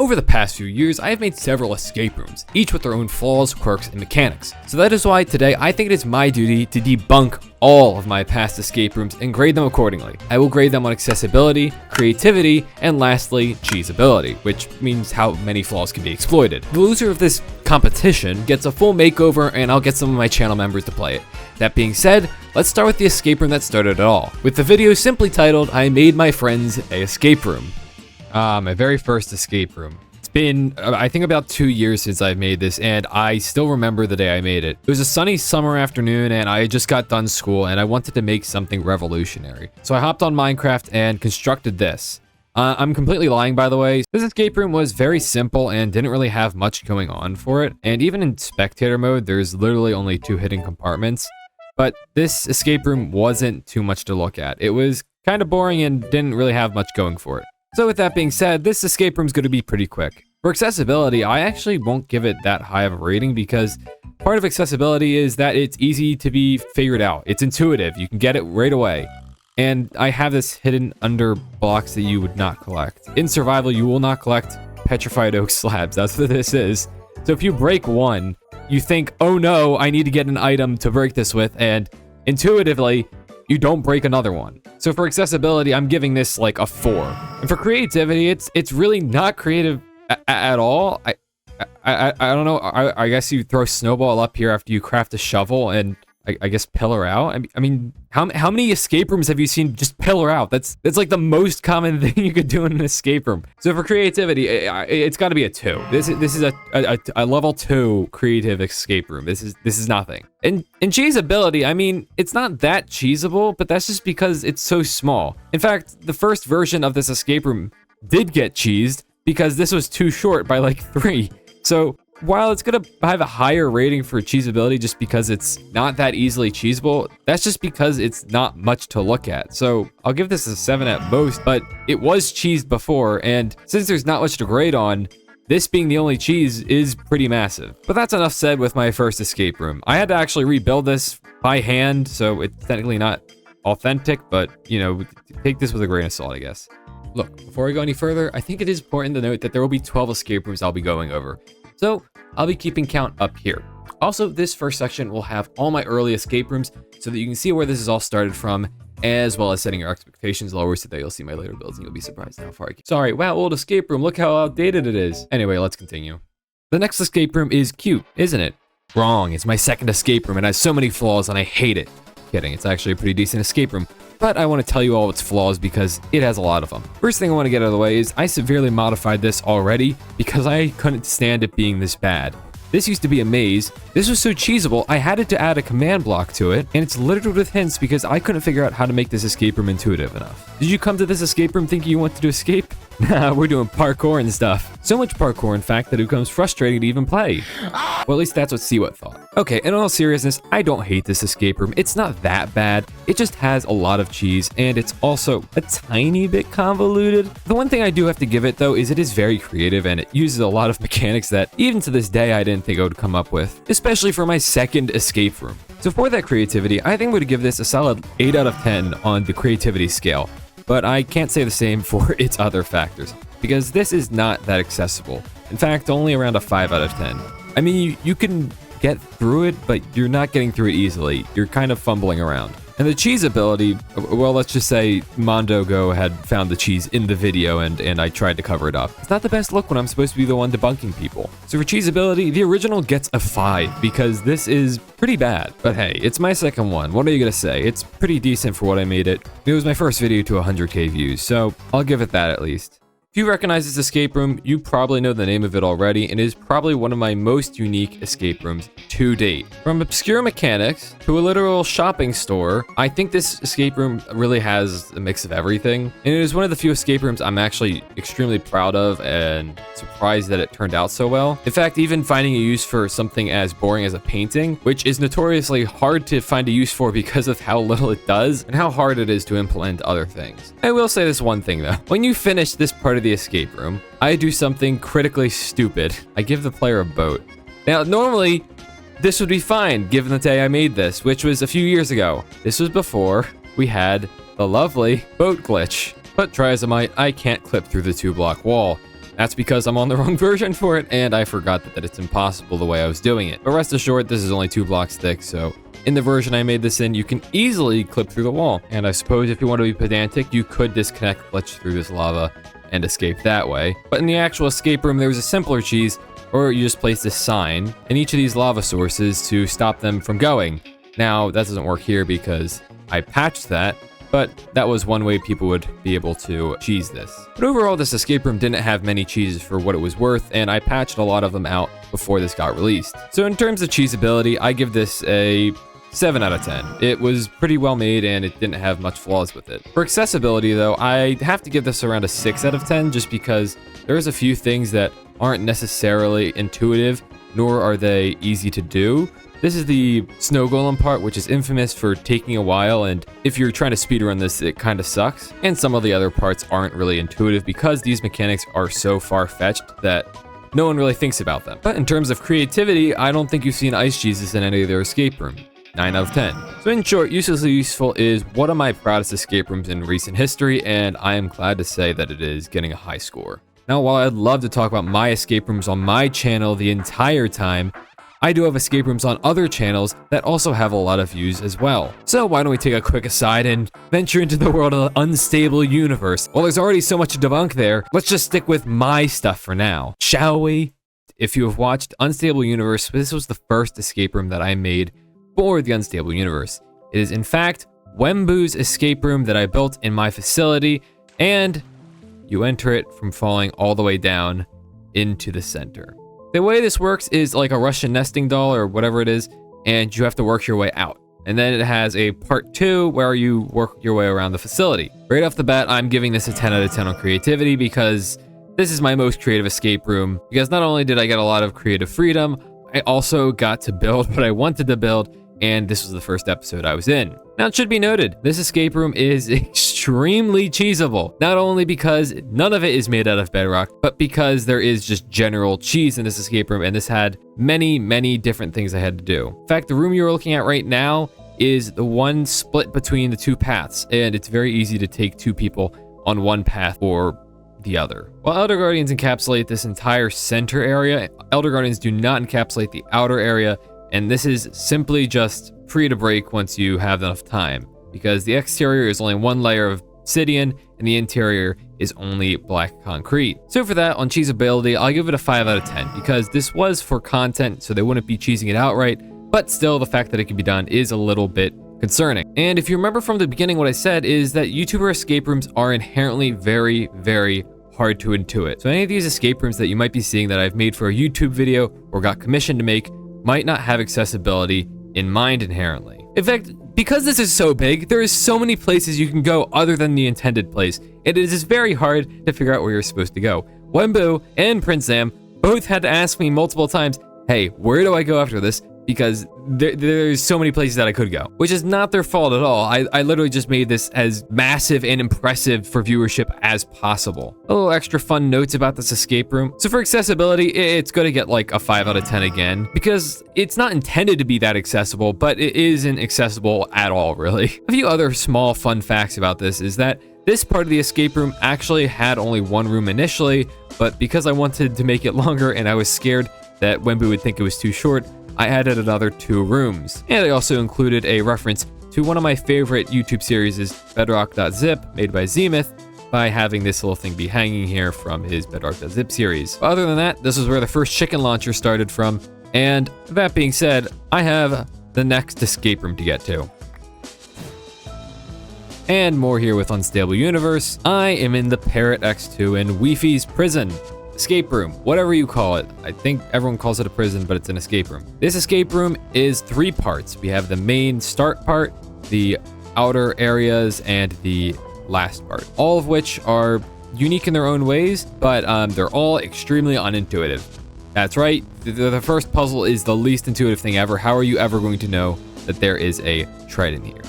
Over the past few years, I have made several escape rooms, each with their own flaws, quirks, and mechanics. So that is why today I think it is my duty to debunk all of my past escape rooms and grade them accordingly. I will grade them on accessibility, creativity, and lastly, cheesability, which means how many flaws can be exploited. The loser of this competition gets a full makeover, and I'll get some of my channel members to play it. That being said, let's start with the escape room that started it all, with the video simply titled, I Made My Friends a Escape Room. My very first escape room. It's been, I think, about 2 years since I made this, and I still remember the day I made it. It was a sunny summer afternoon, and I just got done school, and I wanted to make something revolutionary. So I hopped on Minecraft and constructed this. I'm completely lying, by the way. This escape room was very simple and didn't really have much going on for it. And even in spectator mode, there's literally only 2 hidden compartments. But this escape room wasn't too much to look at. It was kind of boring and didn't really have much going for it. So with that being said, this escape room is going to be pretty quick. For accessibility, I actually won't give it that high of a rating because part of accessibility is that it's easy to be figured out. It's intuitive. You can get it right away. And I have this hidden under blocks that you would not collect. In survival, you will not collect petrified oak slabs. That's what this is. So if you break one, you think, oh no, I need to get an item to break this with, and intuitively, you don't break another one. So for accessibility, I'm giving this like a 4. And for creativity, it's really not creative at all. I don't know. I guess you throw snowball up here after you craft a shovel and I guess pillar out. I mean, how many escape rooms have you seen just pillar out? That's like the most common thing you could do in an escape room. So for creativity, it's got to be a 2. This is a level 2 creative escape room. This is nothing. And cheesability, I mean, it's not that cheesable, but that's just because it's so small. In fact, the first version of this escape room did get cheesed because this was too short by like 3. So while it's gonna have a higher rating for cheesability just because it's not that easily cheesable, that's just because it's not much to look at. So I'll give this a 7 at most, but it was cheesed before, and since there's not much to grade on, this being the only cheese is pretty massive. But that's enough said with my first escape room. I had to actually rebuild this by hand, so it's technically not authentic, but you know, take this with a grain of salt, I guess. Look, before I go any further, I think it is important to note that there will be 12 escape rooms I'll be going over. So I'll be keeping count up here. Also, this first section will have all my early escape rooms so that you can see where this is all started from, as well as setting your expectations lower so that you'll see my later builds and you'll be surprised how far I came. Sorry, wow, old escape room, look how outdated it is. Anyway, let's continue. The next escape room is cute, isn't it? Wrong, it's my second escape room and has so many flaws and I hate it. Kidding, it's actually a pretty decent escape room, but I want to tell you all its flaws because it has a lot of them. First thing I want to get out of the way is I severely modified this already because I couldn't stand it being this bad. This used to be a maze. This was so cheesable, I had to add a command block to it, and it's littered with hints because I couldn't figure out how to make this escape room intuitive enough. Did you come to this escape room thinking you wanted to escape? Nah, we're doing parkour and stuff. So much parkour, in fact, that it becomes frustrating to even play. Well, at least that's what Seawet thought. Okay, in all seriousness, I don't hate this escape room. It's not that bad. It just has a lot of cheese, and it's also a tiny bit convoluted. The one thing I do have to give it, though, is it is very creative, and it uses a lot of mechanics that, even to this day, I didn't think I would come up with, especially for my second escape room. So for that creativity, I think I'm going to give this a solid 8 out of 10 on the creativity scale. But I can't say the same for its other factors, because this is not that accessible. In fact, only around a 5 out of 10. I mean, you can get through it, but you're not getting through it easily. You're kind of fumbling around. And the cheese ability, well, let's just say Mondogo had found the cheese in the video and I tried to cover it up. It's not the best look when I'm supposed to be the one debunking people. So for cheese ability, the original gets a 5 because this is pretty bad. But hey, it's my second one. What are you gonna say? It's pretty decent for what I made it. It was my first video to 100k views, so I'll give it that at least. If you recognize this escape room, you probably know the name of it already, and it is probably one of my most unique escape rooms to date. From obscure mechanics to a literal shopping store, I think this escape room really has a mix of everything, and it is one of the few escape rooms I'm actually extremely proud of and surprised that it turned out so well. In fact, even finding a use for something as boring as a painting, which is notoriously hard to find a use for because of how little it does and how hard it is to implement other things. I will say this one thing though. When you finish this part of the escape room, I do something critically stupid. I give the player a boat. Now, normally, this would be fine given the day I made this, which was a few years ago. This was before we had the lovely boat glitch. But try as I might, I can't clip through the 2-block wall. That's because I'm on the wrong version for it, and I forgot that it's impossible the way I was doing it. But rest assured, this is only 2 blocks thick, so in the version I made this in, you can easily clip through the wall. And I suppose if you want to be pedantic, you could disconnect, glitch through this lava, and escape that way. But in the actual escape room, there's a simpler cheese, or you just place this sign in each of these lava sources to stop them from going. Now, that doesn't work here because I patched that, but that was one way people would be able to cheese this. But overall, this escape room didn't have many cheeses for what it was worth, and I patched a lot of them out before this got released. So in terms of cheesability, I give this a 7 out of 10. It was pretty well made and it didn't have much flaws with it. For accessibility though, I have to give this around a 6 out of 10 just because there's a few things that aren't necessarily intuitive, nor are they easy to do. This is the snow golem part, which is infamous for taking a while, and if you're trying to speedrun this, it kind of sucks. And some of the other parts aren't really intuitive because these mechanics are so far-fetched that no one really thinks about them. But in terms of creativity, I don't think you've seen Ice Jesus in any of their escape room. 9 out of 10. So in short, Uselessly Useful is one of my proudest escape rooms in recent history, and I am glad to say that it is getting a high score. Now, while I'd love to talk about my escape rooms on my channel the entire time, I do have escape rooms on other channels that also have a lot of views as well. So why don't we take a quick aside and venture into the world of the Unstable Universe? Well, there's already so much to debunk there, let's just stick with my stuff for now, shall we? If you have watched Unstable Universe, this was the first escape room that I made for the Unstable Universe. It is in fact Wembu's escape room that I built in my facility, and you enter it from falling all the way down into the center. The way this works is like a Russian nesting doll or whatever it is, and you have to work your way out. And then it has a part 2 where you work your way around the facility. Right off the bat, I'm giving this a 10 out of 10 on creativity because this is my most creative escape room. Because not only did I get a lot of creative freedom, I also got to build what I wanted to build, and this was the first episode I was in. Now, it should be noted, this escape room is extremely cheesable. Not only because none of it is made out of bedrock, but because there is just general cheese in this escape room, and this had many, many different things I had to do. In fact, the room you're looking at right now is the one split between the 2 paths, and it's very easy to take 2 people on one path or the other. While Elder Guardians encapsulate this entire center area, Elder Guardians do not encapsulate the outer area, and this is simply just free to break once you have enough time, because the exterior is only 1 layer of obsidian and the interior is only black concrete. So for that, on cheesability, I'll give it a 5 out of 10 because this was for content, so they wouldn't be cheesing it outright, but still the fact that it can be done is a little bit concerning. And if you remember from the beginning, what I said is that YouTuber escape rooms are inherently very, very hard to intuit. So any of these escape rooms that you might be seeing that I've made for a YouTube video or got commissioned to make might not have accessibility in mind inherently. In fact, because this is so big, there is so many places you can go other than the intended place. It is just very hard to figure out where you're supposed to go. Wembu and Prince Sam both had to ask me multiple times, hey, where do I go after this? Because there's so many places that I could go, which is not their fault at all. I literally just made this as massive and impressive for viewership as possible. A little extra fun notes about this escape room. So for accessibility, it's going to get like a 5 out of 10 again, because it's not intended to be that accessible, but it isn't accessible at all, really. A few other small fun facts about this is that this part of the escape room actually had only 1 room initially, but because I wanted to make it longer and I was scared that Wembu would think it was too short, I added another 2 rooms. And I also included a reference to one of my favorite YouTube series, Bedrock.zip, made by Zemeth, by having this little thing be hanging here from his Bedrock.zip series. But other than that, this is where the first chicken launcher started from. And that being said, I have the next escape room to get to. And more here with Unstable Universe. I am in the Parrot X2 in Weefy's prison. Escape room, whatever you call it. I think everyone calls it a prison, but it's an escape room. This escape room is 3 parts. We have the main start part, the outer areas, and the last part. All of which are unique in their own ways, but they're all extremely unintuitive. That's right, the first puzzle is the least intuitive thing ever. How are you ever going to know that there is a trident here?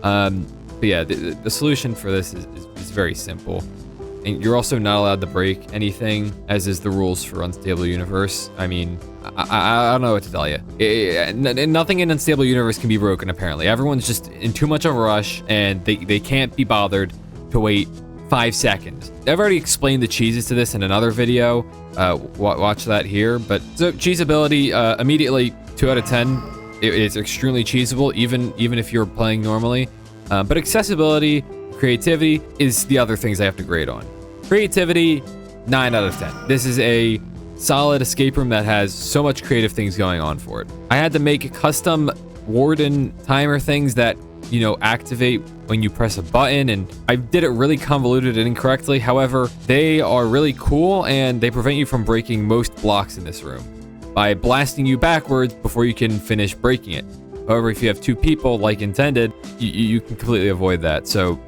But yeah, the solution for this is very simple. And you're also not allowed to break anything, as is the rules for Unstable Universe. I mean, I don't know what to tell you. Nothing in Unstable Universe can be broken, apparently. Everyone's just in too much of a rush, and they can't be bothered to wait 5 seconds. I've already explained the cheeses to this in another video. Watch that here. But so cheesability, immediately 2 out of 10. It's extremely cheesable, even if you're playing normally. But accessibility, creativity is the other things I have to grade on. Creativity, 9 out of 10. This is a solid escape room that has so much creative things going on for it. I had to make custom warden timer things that, you know, activate when you press a button, and I did it really convoluted and incorrectly. However, they are really cool and they prevent you from breaking most blocks in this room by blasting you backwards before you can finish breaking it. However, if you have 2 people like intended, you can completely avoid that. So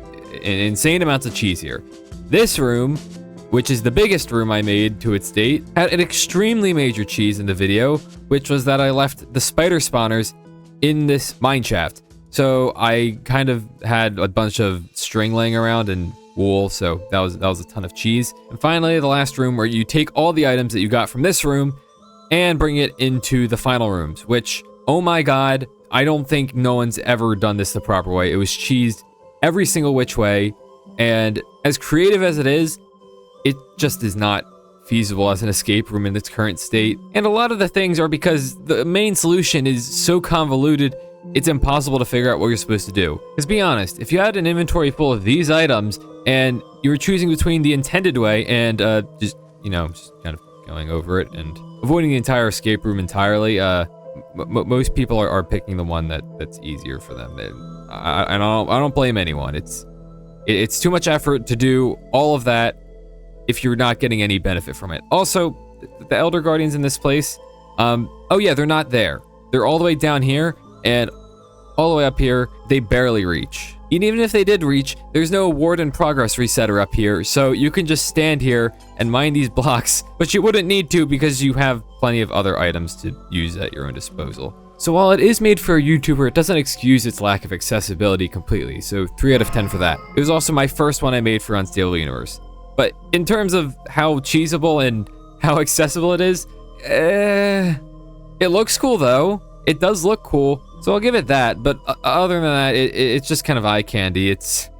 insane amounts of cheese here. This room, which is the biggest room I made to its date, had an extremely major cheese in the video, which was that I left the spider spawners in this mine shaft. So I kind of had a bunch of string laying around and wool, so that was a ton of cheese. And finally, the last room, where you take all the items that you got from this room and bring it into the final rooms, which, oh my god, I don't think no one's ever done this the proper way. It was cheesed every single which way, and as creative as it is, it just is not feasible as an escape room in its current state. And a lot of the things are because the main solution is so convoluted, it's impossible to figure out what you're supposed to do. Because be honest, if you had an inventory full of these items and you were choosing between the intended way and just kind of going over it and avoiding the entire escape room entirely, most people are picking the one that's easier for them. I don't blame anyone. It's too much effort to do all of that if you're not getting any benefit from it. Also, the Elder Guardians in this place, oh yeah, they're not there. They're all the way down here, and all the way up here, they barely reach. And even if they did reach, there's no warden progress resetter up here, so you can just stand here and mine these blocks, but you wouldn't need to because you have plenty of other items to use at your own disposal. So while it is made for a YouTuber, it doesn't excuse its lack of accessibility completely, so 3 out of 10 for that. It was also my first one I made for Unstable Universe. But in terms of how cheesable and how accessible it is, it looks cool though. It does look cool, so I'll give it that. But other than that, it's just kind of eye candy. It's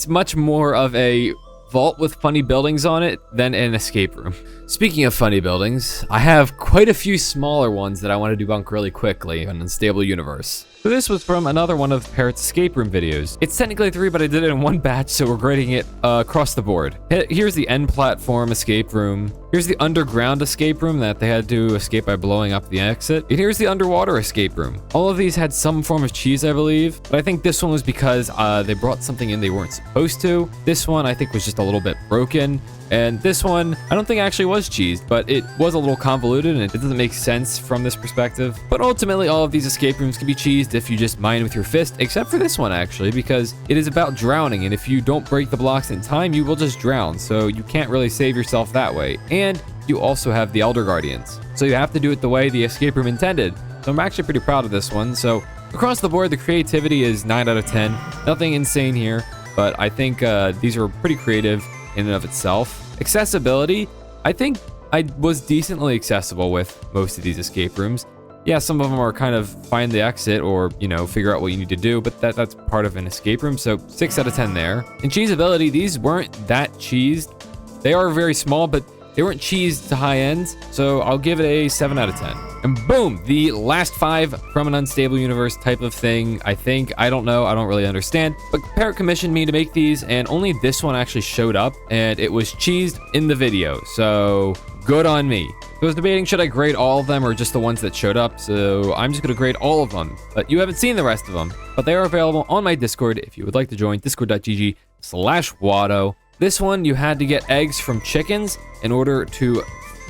much more of a vault with funny buildings on it than an escape room. Speaking of funny buildings, I have quite a few smaller ones that I want to debunk really quickly in Unstable Universe. So this was from another one of Parrot's escape room videos. It's technically 3, but I did it in one batch, so we're grading it across the board. Here's the end platform escape room. Here's the underground escape room that they had to escape by blowing up the exit. And here's the underwater escape room. All of these had some form of cheese, I believe, but I think this one was because they brought something in they weren't supposed to. This one I think was just a little bit broken. And this one, I don't think actually was cheesed, but it was a little convoluted and it doesn't make sense from this perspective. But ultimately, all of these escape rooms can be cheesed if you just mine with your fist, except for this one actually, because it is about drowning, and if you don't break the blocks in time, you will just drown, so you can't really save yourself that way. And you also have the Elder Guardians, so you have to do it the way the escape room intended. So I'm actually pretty proud of this one. So across the board, the creativity is 9 out of 10. Nothing insane here, but I think these are pretty creative in and of itself. Accessibility, I think I was decently accessible with most of these escape rooms. Yeah, some of them are kind of find the exit or, figure out what you need to do, but that's part of an escape room, so 6 out of 10 there. In cheesability, these weren't that cheesed. They are very small, but they weren't cheesed to high ends, so I'll give it a 7 out of 10. And boom, the last 5 from an Unstable Universe type of thing, I think. I don't know, I don't really understand. But Parrot commissioned me to make these, and only this one actually showed up, and it was cheesed in the video, so good on me. I was debating, should I grade all of them or just the ones that showed up, so I'm just gonna grade all of them. But you haven't seen the rest of them, but they are available on my Discord if you would like to join, discord.gg/Watto. This one, you had to get eggs from chickens in order to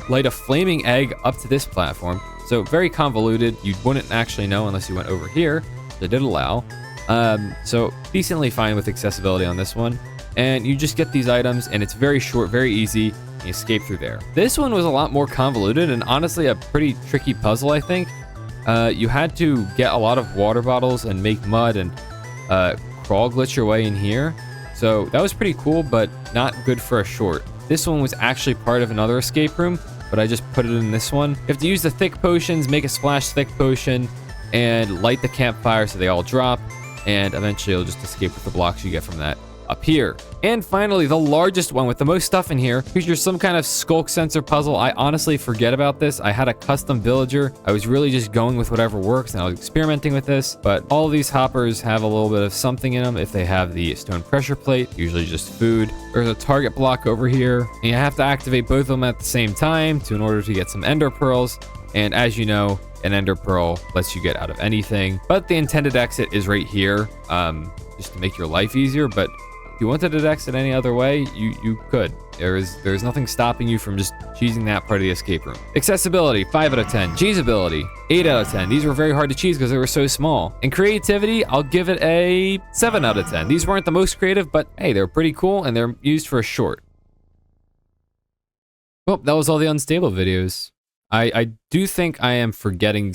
light a flaming egg up to this platform. So very convoluted. You wouldn't actually know unless you went over here. They did allow. So decently fine with accessibility on this one. And you just get these items, and it's very short, very easy. You escape through there. This one was a lot more convoluted and honestly a pretty tricky puzzle, I think. You had to get a lot of water bottles and make mud and crawl glitch your way in here. So that was pretty cool, but not good for a short. This one was actually part of another escape room, but I just put it in this one. You have to use the thick potions, make a splash thick potion, and light the campfire so they all drop, and eventually you'll just escape with the blocks you get from that. up here. And finally, the largest one with the most stuff in here features some kind of skulk sensor puzzle. I honestly forget about this. I had a custom villager. I was really just going with whatever works, and I was experimenting with this. But all of these hoppers have a little bit of something in them. If they have the stone pressure plate, usually just food. There's a target block over here, and you have to activate both of them at the same time in order to get some ender pearls. And as you know, an ender pearl lets you get out of anything. But the intended exit is right here, just to make your life easier. But if you wanted to exit any other way, you could. There's nothing stopping you from just cheesing that part of the escape room. Accessibility, 5 out of 10. Cheesability, 8 out of 10. These were very hard to cheese because they were so small. And creativity, I'll give it a 7 out of 10. These weren't the most creative, but hey, they're pretty cool and they're used for a short. Well, that was all the unstable videos. I do think I am forgetting.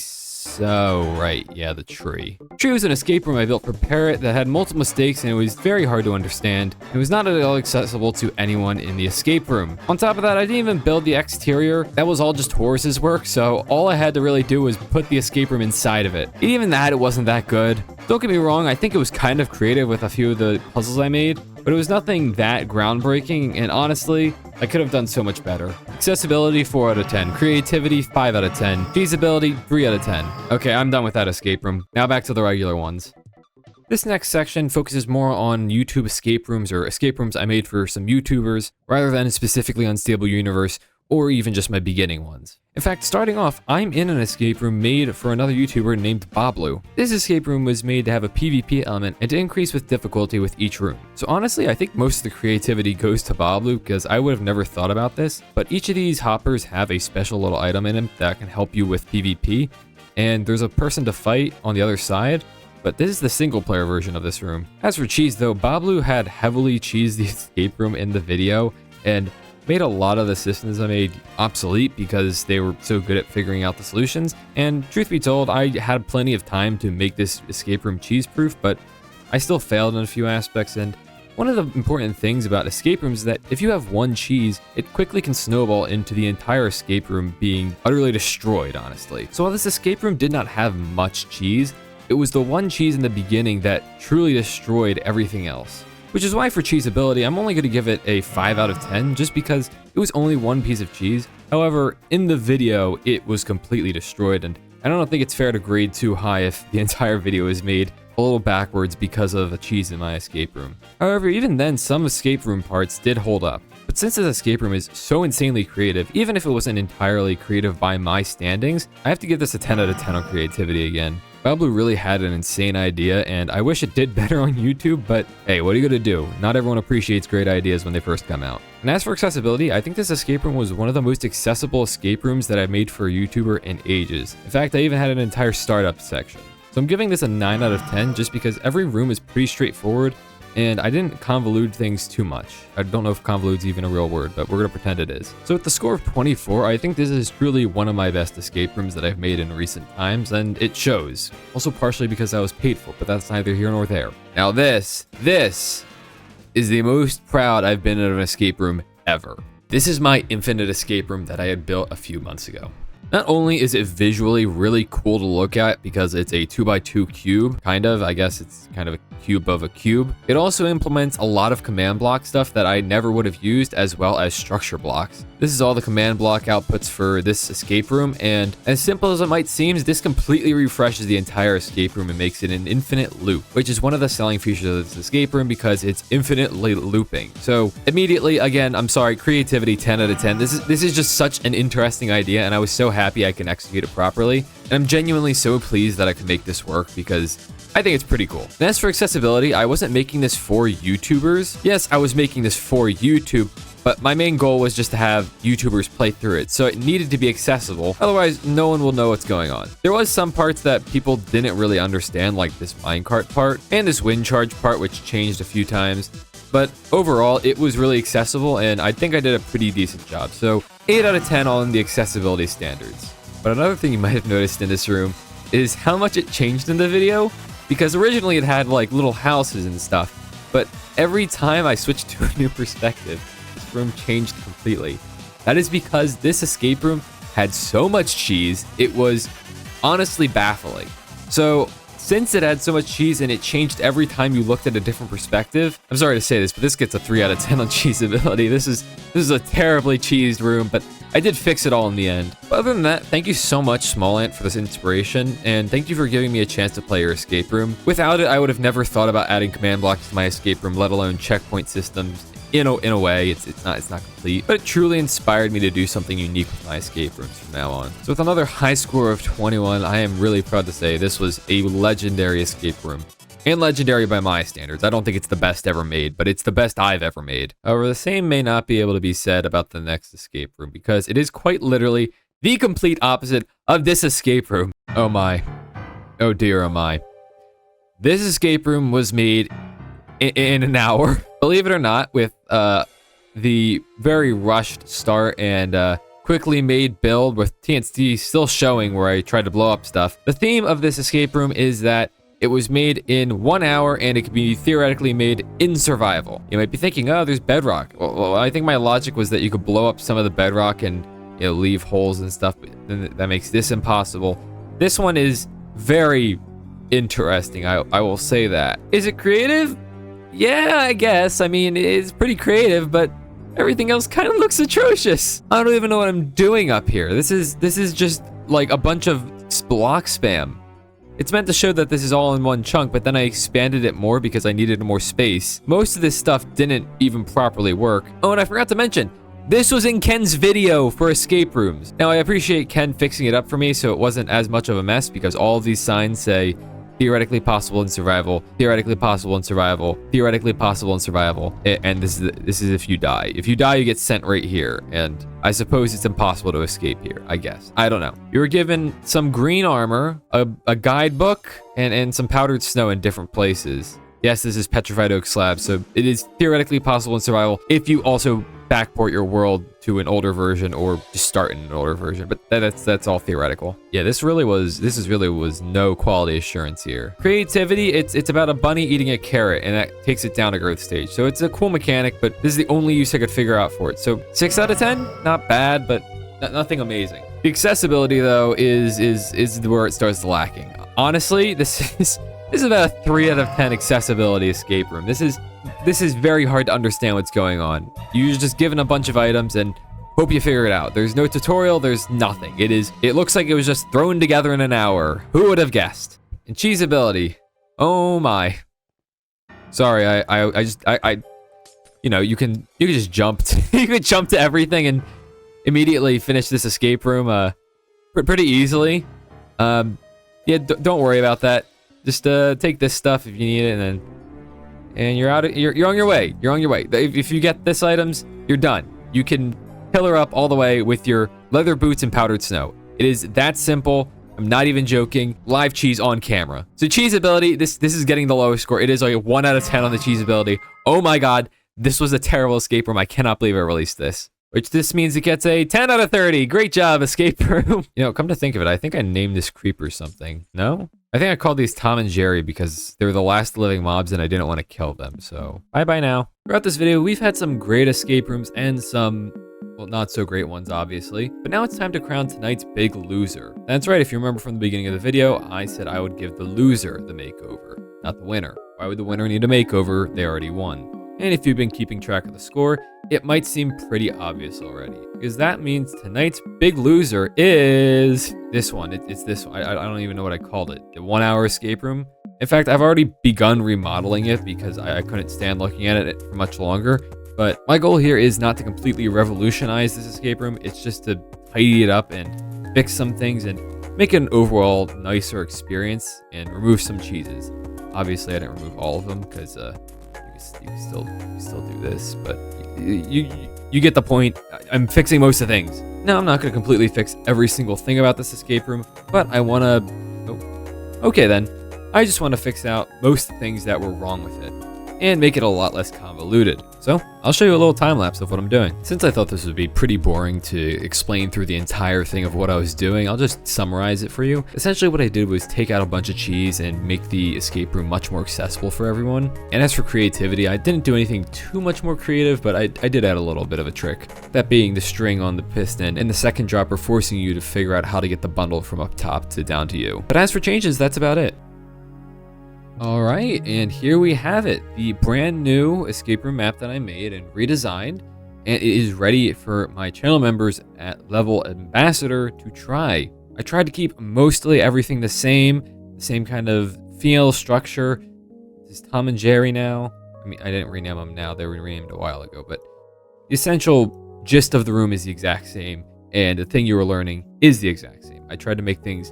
Right, yeah, the tree. Tree was an escape room I built for Parrot that had multiple mistakes, and it was very hard to understand. It was not at all accessible to anyone in the escape room. On top of that, I didn't even build the exterior. That was all just Horace's work, so all I had to really do was put the escape room inside of it. And even that, it wasn't that good. Don't get me wrong, I think it was kind of creative with a few of the puzzles I made, but it was nothing that groundbreaking, and honestly, I could have done so much better. Accessibility, 4 out of 10. Creativity, 5 out of 10. Feasibility, 3 out of 10. Okay, I'm done with that escape room. Now back to the regular ones. This next section focuses more on YouTube escape rooms or escape rooms I made for some YouTubers, rather than specifically Unstable Universe or even just my beginning ones. In fact, starting off, I'm in an escape room made for another YouTuber named Boblu. This escape room was made to have a PvP element and to increase with difficulty with each room. So honestly, I think most of the creativity goes to Boblu because I would have never thought about this, but each of these hoppers have a special little item in them that can help you with PvP, and there's a person to fight on the other side, but this is the single player version of this room. As for cheese though, Boblu had heavily cheesed the escape room in the video, and made a lot of the systems I made obsolete because they were so good at figuring out the solutions. And truth be told, I had plenty of time to make this escape room cheese-proof, but I still failed in a few aspects. And one of the important things about escape rooms is that if you have one cheese, it quickly can snowball into the entire escape room being utterly destroyed, honestly. So while this escape room did not have much cheese, it was the one cheese in the beginning that truly destroyed everything else. Which is why for cheesability, I'm only going to give it a 5 out of 10 just because it was only one piece of cheese. However, in the video, it was completely destroyed, and I don't think it's fair to grade too high if the entire video is made a little backwards because of a cheese in my escape room. However, even then, some escape room parts did hold up. But since this escape room is so insanely creative, even if it wasn't entirely creative by my standings, I have to give this a 10 out of 10 on creativity again. Boblu really had an insane idea, and I wish it did better on YouTube, but hey, what are you gonna do? Not everyone appreciates great ideas when they first come out. And as for accessibility, I think this escape room was one of the most accessible escape rooms that I've made for a YouTuber in ages. In fact, I even had an entire startup section. So I'm giving this a 9 out of 10 just because every room is pretty straightforward, and I didn't convolute things too much. I don't know if convolute's even a real word, but we're gonna pretend it is. So with the score of 24, I think this is truly one of my best escape rooms that I've made in recent times, and it shows. Also partially because I was paid for, but that's neither here nor there. Now this is the most proud I've been in an escape room ever. This is my infinite escape room that I had built a few months ago. Not only is it visually really cool to look at because it's a 2x2 cube, kind of, I guess it's kind of a cube of a cube. It also implements a lot of command block stuff that I never would have used, as well as structure blocks. This is all the command block outputs for this escape room, and as simple as it might seem, this completely refreshes the entire escape room and makes it an infinite loop, which is one of the selling features of this escape room because it's infinitely looping. So immediately, again, I'm sorry, creativity 10 out of 10. This is just such an interesting idea, and I was so happy I can execute it properly. And I'm genuinely so pleased that I can make this work because I think it's pretty cool. And as for accessibility, I wasn't making this for YouTubers. Yes, I was making this for YouTube, but my main goal was just to have YouTubers play through it, so it needed to be accessible. Otherwise, no one will know what's going on. There was some parts that people didn't really understand, like this minecart part and this wind charge part, which changed a few times. But overall, it was really accessible, and I think I did a pretty decent job. So 8 out of 10 on the accessibility standards. But another thing you might have noticed in this room is how much it changed in the video, because originally it had like little houses and stuff, but every time I switched to a new perspective, this room changed completely. That is because this escape room had so much cheese, it was honestly baffling. So since it had so much cheese and it changed every time you looked at a different perspective. I'm sorry to say this, but this gets a 3 out of 10 on cheesability. This is a terribly cheesed room, but I did fix it all in the end. But other than that, thank you so much, Small Ant, for this inspiration, and thank you for giving me a chance to play your escape room. Without it, I would have never thought about adding command blocks to my escape room, let alone checkpoint systems. In a way, it's not complete, but it truly inspired me to do something unique with my escape rooms from now on. So with another high score of 21, I am really proud to say this was a legendary escape room. And legendary by my standards. I don't think it's the best ever made, but it's the best I've ever made. However, the same may not be able to be said about the next escape room, because it is quite literally the complete opposite of this escape room. Oh my. Oh dear, oh my. This escape room was made in an hour. Believe it or not, with the very rushed start and quickly made build with TNT still showing where I tried to blow up stuff. The theme of this escape room is that it was made in 1 hour and it could be theoretically made in survival. You might be thinking, oh, there's bedrock. Well, I think my logic was that you could blow up some of the bedrock and leave holes and stuff, but then that makes this impossible. This one is very interesting, I will say that. Is it creative? Yeah, I guess. I mean, it's pretty creative, but everything else kind of looks atrocious. I don't even know what I'm doing up here. This is just like a bunch of block spam. It's meant to show that this is all in one chunk, but then I expanded it more because I needed more space. Most of this stuff didn't even properly work. Oh, and I forgot to mention, this was in Ken's video for escape rooms. Now, I appreciate Ken fixing it up for me so it wasn't as much of a mess, because all of these signs say theoretically possible in survival, theoretically possible in survival, theoretically possible in survival, and this is if you die. If you die, you get sent right here, and I suppose it's impossible to escape here, I guess. I don't know. You were given some green armor, a guidebook, and some powdered snow in different places. Yes, this is petrified oak slab, so it is theoretically possible in survival if you also backport your world to an older version or just start in an older version, but that's all theoretical. Yeah, this really was no quality assurance here. Creativity, it's about a bunny eating a carrot, and that takes it down a growth stage. So it's a cool mechanic, but this is the only use I could figure out for it. So 6 out of 10, not bad, but nothing amazing. The accessibility though is where it starts lacking. Honestly, this is about a 3 out of 10 accessibility escape room. This is very hard to understand what's going on. You're just given a bunch of items and hope you figure it out. There's no tutorial, there's nothing. It looks like it was just thrown together in an hour. Who would have guessed? And cheesability. Oh my. Sorry, I you know, you can just jump you can jump to everything and immediately finish this escape room pretty easily. Yeah, don't worry about that. Just take this stuff if you need it, and you're on your way. You're on your way. If you get this items, you're done. You can pillar up all the way with your leather boots and powdered snow. It is that simple. I'm not even joking. Live cheese on camera. So cheesability, this is getting the lowest score. It is like a 1 out of 10 on the cheesability. Oh my god, this was a terrible escape room. I cannot believe I released this. Which this means it gets a 10 out of 30. Great job, escape room. You know, come to think of it, I think I named this creeper something. No? I think I called these Tom and Jerry because they were the last living mobs and I didn't want to kill them, so bye-bye now. Throughout this video, we've had some great escape rooms and some, well, not so great ones, obviously. But now it's time to crown tonight's big loser. That's right, if you remember from the beginning of the video, I said I would give the loser the makeover, not the winner. Why would the winner need a makeover? They already won. And if you've been keeping track of the score, it might seem pretty obvious already, because that means tonight's big loser is this one. It's this one. I don't even know what I called it. The 1 hour escape room. In fact, I've already begun remodeling it because I couldn't stand looking at it for much longer. But my goal here is not to completely revolutionize this escape room. It's just to tidy it up and fix some things and make it an overall nicer experience and remove some cheeses. Obviously, I didn't remove all of them because you can still do this, but you get the point. I'm fixing most of the things. Now, I'm not going to completely fix every single thing about this escape room, but I want to... Oh, okay then. I just want to fix out most things that were wrong with it and make it a lot less convoluted. So I'll show you a little time lapse of what I'm doing. Since I thought this would be pretty boring to explain through the entire thing of what I was doing, I'll just summarize it for you. Essentially what I did was take out a bunch of cheese and make the escape room much more accessible for everyone. And as for creativity, I didn't do anything too much more creative, but I did add a little bit of a trick. That being the string on the piston and the second dropper forcing you to figure out how to get the bundle from up top to down to you. But as for changes, that's about it. All right, and here we have it, the brand new escape room map that I made and redesigned, and it is ready for my channel members at level ambassador to try. I tried to keep mostly everything the same kind of feel, structure. This is Tom and Jerry now. I mean, I didn't rename them now, they were renamed a while ago, but the essential gist of the room is the exact same, and the thing you were learning is the exact same. I tried to make things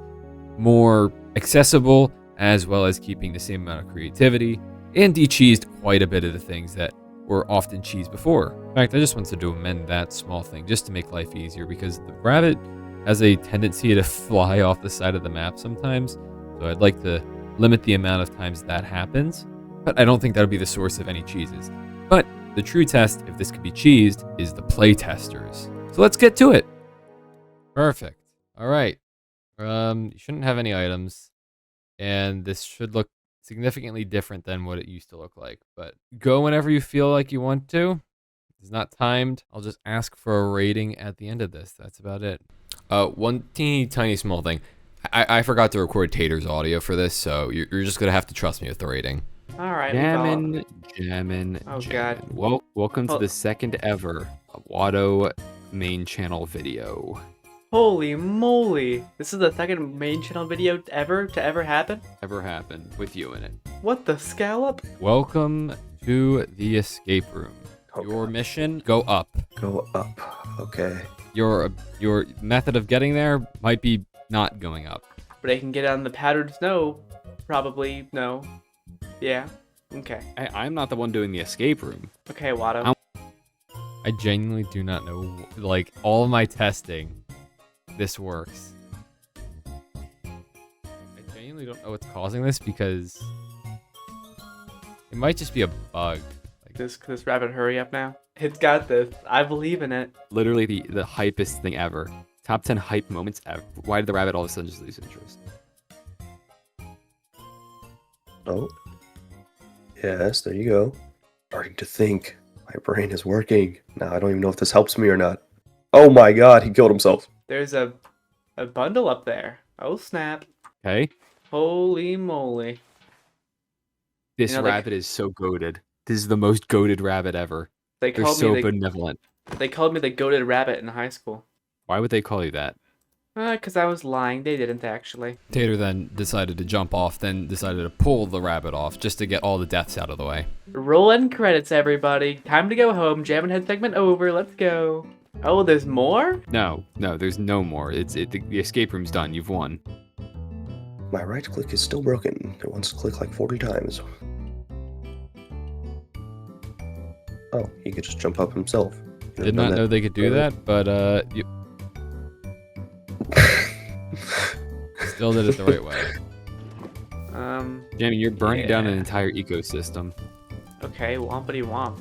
more accessible, as well as keeping the same amount of creativity, and de-cheesed quite a bit of the things that were often cheesed before. In fact, I just wanted to amend that small thing just to make life easier, because the rabbit has a tendency to fly off the side of the map sometimes, so I'd like to limit the amount of times that happens, but I don't think that would be the source of any cheeses. But the true test, if this could be cheesed, is the Playtesters. So let's get to it. Perfect. All right. You shouldn't have any items, and this should look significantly different than what it used to look like, but go whenever you feel like you want to. It's not timed. I'll just ask for a rating at the end of this. That's about it. One teeny tiny small thing. I forgot to record Tater's audio for this, so you're just gonna have to trust me with the rating. All right. Jammin'. Oh, God. Welcome to the second ever Watto main channel video. Holy moly! This is the second main channel video to ever happen? Ever happened with you in it. What the scallop? Welcome to the escape room. Okay. Your mission, go up. Go up. Okay. Your method of getting there might be not going up. But I can get on the powdered snow. Probably no. Yeah. Okay. I'm not the one doing the escape room. Okay, Watto. I genuinely do not know, like, all of my testing, this works. I genuinely don't know what's causing this, because it might just be a bug. Like, This rabbit, hurry up now. It's got this. I believe in it. literally the hypest thing ever. Top 10 hype moments ever. Why did the rabbit all of a sudden just lose interest? Oh. Yes, there you go. Starting to think. My brain is working. Now I don't even know if this helps me or not. Oh my god, he killed himself. There's a bundle up there. Oh snap. Okay. Holy moly. This You know, like- rabbit is so goated. This is the most goated rabbit ever. They They're called so me benevolent. they called me the goated rabbit in high school. Why would they call you that? 'Cause I was lying. They didn't actually. Tater then decided to jump off, then decided to pull the rabbit off just to get all the deaths out of the way. Rolling credits, everybody. Time to go home. Jam and Head segment over. Let's go. Oh, there's more? No, there's no more. The escape room's done. You've won. My right click is still broken. It wants to click like 40 times. Oh, he could just jump up himself. Did not know they could do that, but you still did it the right way. Jamie, you're burning down an yeah. entire ecosystem. Okay, wompity womp.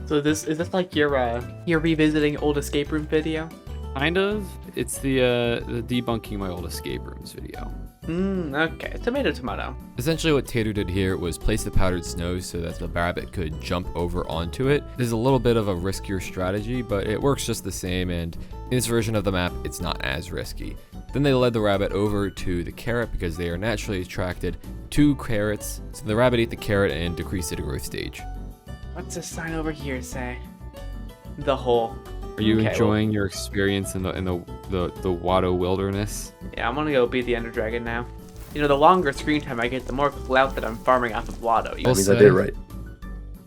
So is this like your revisiting old escape room video? Kind of. It's the debunking my old escape rooms video. Okay. Tomato. Essentially what Tater did here was place the powdered snow so that the rabbit could jump over onto it. There's a little bit of a riskier strategy, but it works just the same, and in this version of the map, it's not as risky. Then they led the rabbit over to the carrot because they are naturally attracted to carrots. So the rabbit ate the carrot and decreased the growth stage. What's this sign over here say? The hole. Are you Okay, enjoying your experience in the Watto wilderness? Yeah, I'm gonna go beat the Ender Dragon now. You know, the longer screen time I get, the more clout that I'm farming off of Watto. That means I did it right.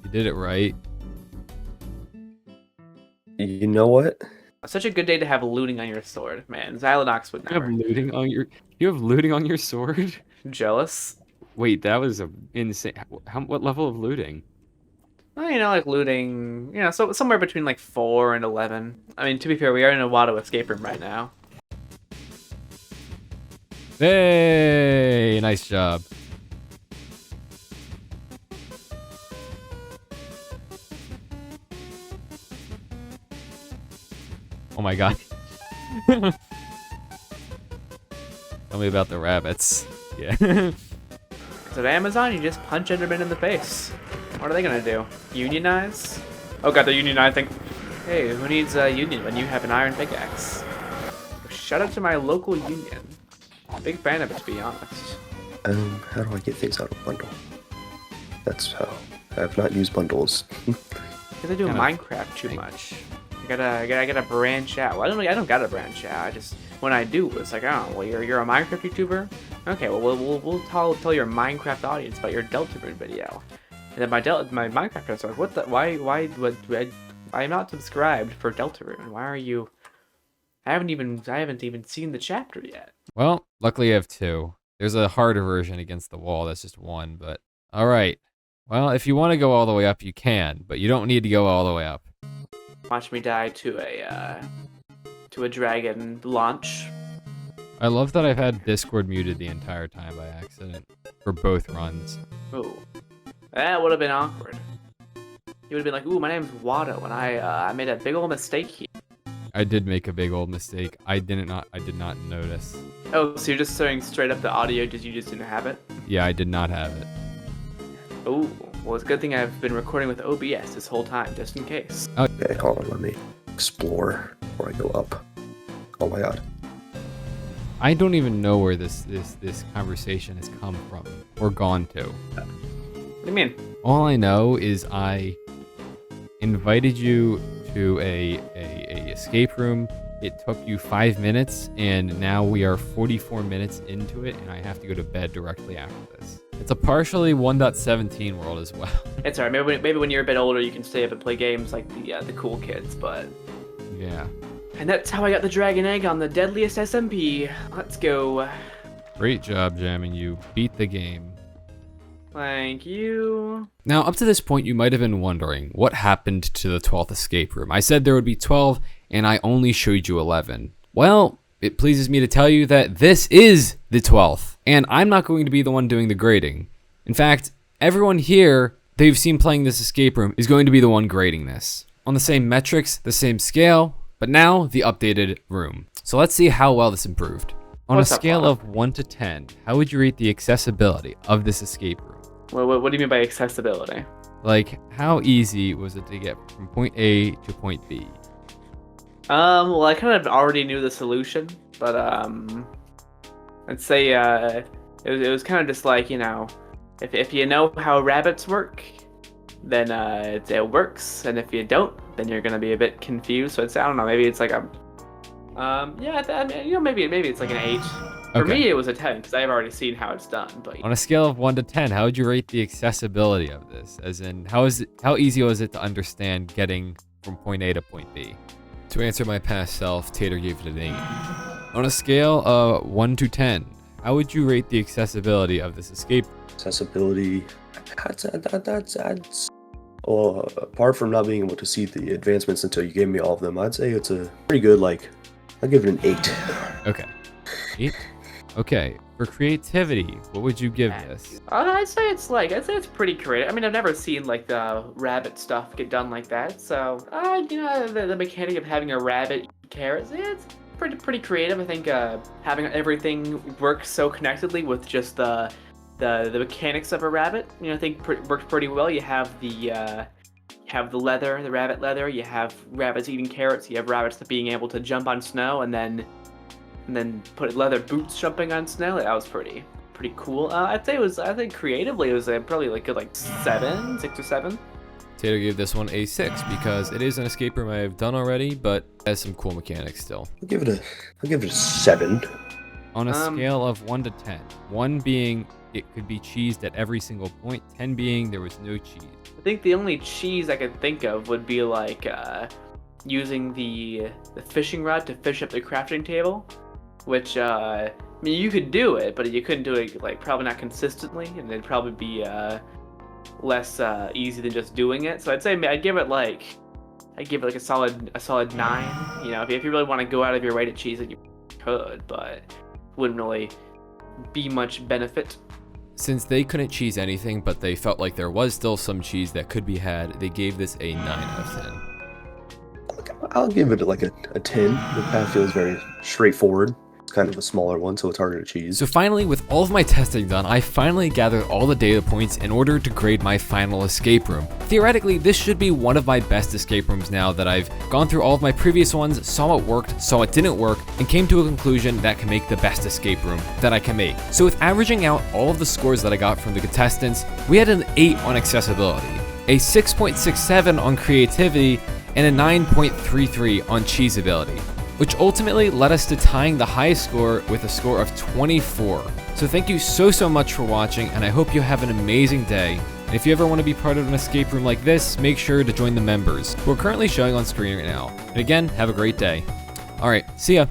You did it right. You know what? Such a good day to have looting on your sword, man. Xylonox would You have never. looting on your sword? Jealous? Wait, that was a insane. What level of looting? Well, you know, like looting, you know, so somewhere between like 4 and 11. I mean, to be fair, we are in a Watto escape room right now. Hey, nice job. Oh my god. Tell me about the rabbits. Yeah. So at Amazon, you just punch Enderman in the face. What are they gonna do? Unionize? Oh god, they're unionizing. Hey, who needs a union when you have an iron pickaxe? Shout out to my local union. Big fan of it, to be honest. How do I get things out of bundle? That's how I have not used bundles. Because I do Kind of Minecraft too much. I gotta branch out. Well, I don't gotta branch out. I just when I do, it's like, oh, well, you're a Minecraft YouTuber. Okay, well, we'll tell your Minecraft audience about your Deltarune video. And then my Minecraft friends are like, what the? Why would I'm not subscribed for Deltarune? Why are you? I haven't even seen the chapter yet. Well, luckily I have 2. There's a harder version against the wall. That's just 1, but all right. Well, if you want to go all the way up, you can, but you don't need to go all the way up. Watch me die to a dragon launch. I love that I've had Discord muted the entire time by accident for both runs. Ooh, that would have been awkward. You would have been like, "Ooh, my name's Watto, and I made a big old mistake here." I did make a big old mistake. I did not notice. Oh, so you're just throwing straight up the audio because you just didn't have it? Yeah, I did not have it. Oh, well, it's a good thing I've been recording with OBS this whole time, just in case. Okay, hold on, let me explore before I go up. Oh my god. I don't even know where this conversation has come from or gone to. What do you mean? All I know is I invited you to a escape room. It took you 5 minutes, and now we are 44 minutes into it, and I have to go to bed directly after this. It's a partially 1.17 world as well. It's alright. Maybe when you're a bit older, you can stay up and play games like the cool kids. But Yeah. and that's how I got the dragon egg on the deadliest SMP. Let's go. Great job, Jamming. You beat the game. Thank you. Now, up to this point, you might have been wondering what happened to the 12th escape room. I said there would be 12, and I only showed you 11. Well, it pleases me to tell you that this is the 12th, and I'm not going to be the one doing the grading. In fact, everyone here that you've seen playing this escape room is going to be the one grading this. On the same metrics, the same scale, but now the updated room. So let's see how well this improved. On a scale of 1 to 10, how would you rate the accessibility of this escape room? What do you mean by accessibility? Like, how easy was it to get from point A to point B? Well, I kind of already knew the solution, but I'd say it was kind of just like, you know, if you know how rabbits work, then it works, and if you don't, then you're gonna be a bit confused. So it's, I don't know, maybe it's like a yeah, I mean, you know, maybe it's like an 8. For me, it was a 10 because I've already seen how it's done. But on a scale of 1 to 10, how would you rate the accessibility of this? As in, how easy was it to understand getting from point A to point B? To answer my past self, Tater gave it an 8. On a scale of 1 to 10, how would you rate the accessibility of this escape? Accessibility, that's well, apart from not being able to see the advancements until you gave me all of them, I'd say it's a pretty good, like, I'll give it an 8. Okay. 8? Okay. For creativity, what would you give this? I'd say it's pretty creative. I mean, I've never seen like the rabbit stuff get done like that. So, you know, the mechanic of having a rabbit eat carrots, it's pretty creative. I think having everything work so connectedly with just the mechanics of a rabbit, you know, I think works pretty well. You have the leather, the rabbit leather. You have rabbits eating carrots. You have rabbits being able to jump on snow and then put leather boots jumping on snow. That was pretty cool. I think creatively it was probably like good 6 or 7. Tater gave this one a 6 because it is an escape room I've done already, but has some cool mechanics still. I'll give it a 7. On a scale of 1 to 10, 1 being it could be cheesed at every single point, 10 being there was no cheese. I think the only cheese I could think of would be like using the fishing rod to fish up the crafting table, which I mean, you could do it, but you couldn't do it like probably not consistently, and it'd probably be less easy than just doing it. So I'd give it like a solid 9. You know, if you really want to go out of your way to cheese it, you could, but wouldn't really be much benefit. Since they couldn't cheese anything, but they felt like there was still some cheese that could be had, they gave this a 9 out of 10. I'll give it like a 10. The path feels very straightforward. kind of a smaller one, so it's harder to cheese. So finally, with all of my testing done, I finally gathered all the data points in order to grade my final escape room. Theoretically, this should be one of my best escape rooms now that I've gone through all of my previous ones, saw what worked, saw what didn't work, and came to a conclusion that can make the best escape room that I can make. So with averaging out all of the scores that I got from the contestants, we had an 8 on accessibility, a 6.67 on creativity, and a 9.33 on cheesability, which ultimately led us to tying the highest score with a score of 24. So thank you so much for watching, and I hope you have an amazing day. And if you ever want to be part of an escape room like this, make sure to join the members, who are currently showing on screen right now. And again, have a great day. Alright, see ya.